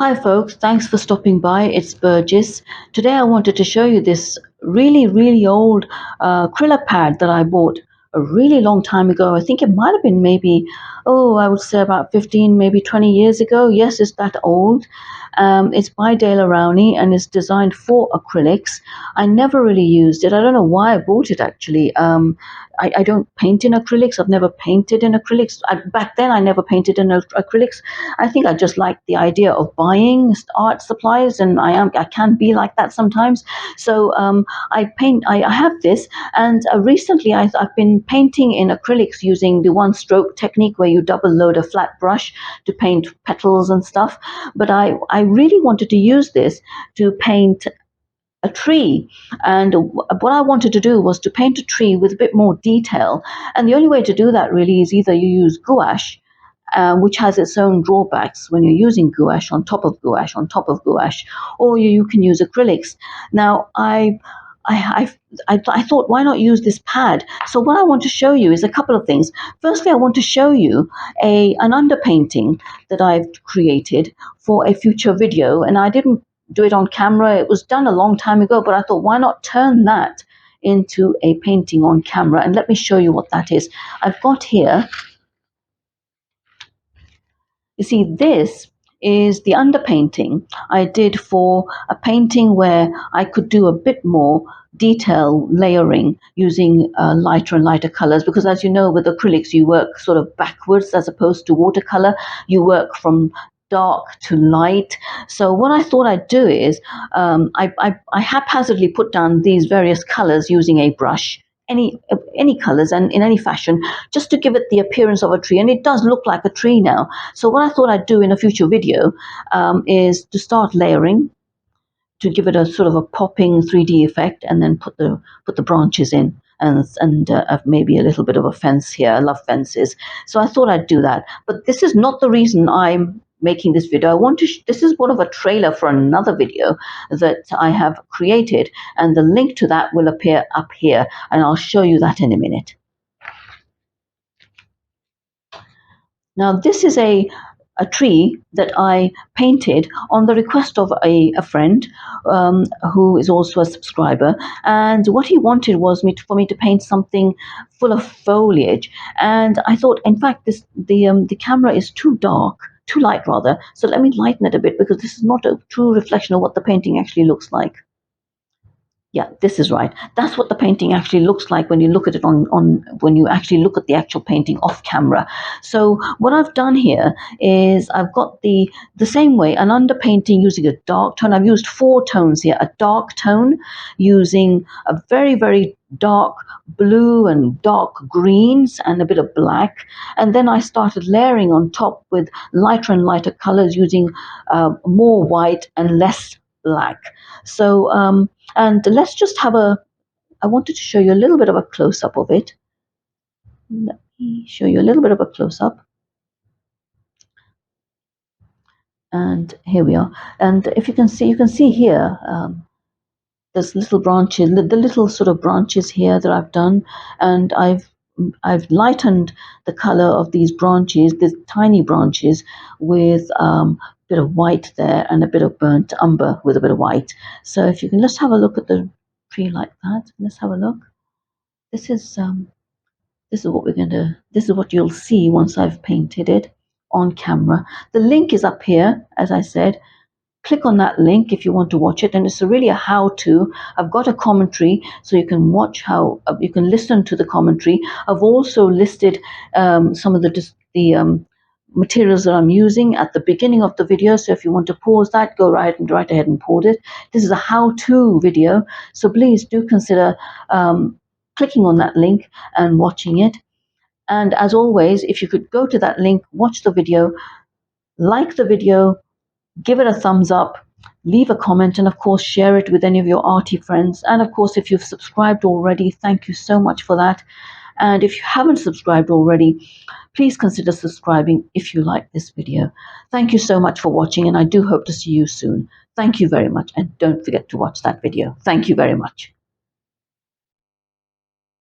Hi folks, thanks for stopping by. It's Birjees. Today I wanted to show you this really old acrylic pad that I bought a really long time ago. I think it might have been maybe, I would say about 15, maybe 20 years ago. Yes, it's that old. It's by Dale Rowney and it's designed for acrylics. I never really used it. I don't know why I bought it actually. I don't paint in acrylics. I've never painted in acrylics. Back then, I never painted in acrylics. I think I just like the idea of buying art supplies, and I can be like that sometimes. So I paint. I have this, and recently I've been painting in acrylics using the one-stroke technique where you double load a flat brush to paint petals and stuff. But I really wanted to use this to paint a tree, and what I wanted to do was to paint a tree with a bit more detail, and the only way to do that really is either you use gouache, which has its own drawbacks when you're using gouache on top of gouache on top of gouache, or you can use acrylics. Now I thought, why not use this pad? So what I want to show you is a couple of things. Firstly, I want to show you an underpainting that I've created for a future video, and I didn't do it on camera. It was done a long time ago, but I thought, why not turn that into a painting on camera? And let me show you what that is. I've got here, you see, this is the underpainting I did for a painting where I could do a bit more detail layering using lighter and lighter colors, because as you know, with acrylics you work sort of backwards as opposed to watercolor. You work from dark to light. So what I thought I'd do is I haphazardly put down these various colors using a brush, any colors and in any fashion, just to give it the appearance of a tree, and it does look like a tree now. So what I thought I'd do in a future video is to start layering to give it a sort of a popping 3D effect, and then put the branches in, and maybe a little bit of a fence here. I love fences, so I thought I'd do that. But this is not the reason I'm making this video. I want to this is one of a trailer for another video that I have created, and the link to that will appear up here, and I'll show you that in a minute. Now this is a tree that I painted on the request of a friend who is also a subscriber, and what he wanted was for me to paint something full of foliage. And I thought, in fact, the camera is too dark, too light rather, so let me lighten it a bit, because this is not a true reflection of what the painting actually looks like. Yeah, this is right. That's what the painting actually looks like when you look at it when you actually look at the actual painting off camera. So what I've done here is I've got the same way, an underpainting using a dark tone. I've used 4 tones here. A dark tone using a very dark blue and dark greens and a bit of black, and then I started layering on top with lighter and lighter colors using more white and less black. So and let's just have I wanted to show you a little bit of a close-up of it. Let me show you a little bit of a close-up. And here we are. And if you can see here, there's little branches, the little sort of branches here that I've done, and I've lightened the color of these branches, the tiny branches, with bit of white there and a bit of burnt umber with a bit of white. So if you can, let's have a look at the tree like that. Let's have a look. This is what we're going to, this is what you'll see once I've painted it on camera. The link is up here, as I said. Click on that link if you want to watch it, and it's really a how-to. I've got a commentary, so you can watch how you can listen to the commentary. I've also listed some of the materials that I'm using at the beginning of the video, so if you want to pause that, go right ahead and pause it. This is a how-to video, so please do consider clicking on that link and watching it. And as always, if you could go to that link, watch the video, like the video, give it a thumbs up, leave a comment, and of course share it with any of your arty friends. And of course, if you've subscribed already, thank you so much for that. And if you haven't subscribed already, please consider subscribing if you like this video. Thank you so much for watching, and I do hope to see you soon. Thank you very much, and don't forget to watch that video. Thank you very much.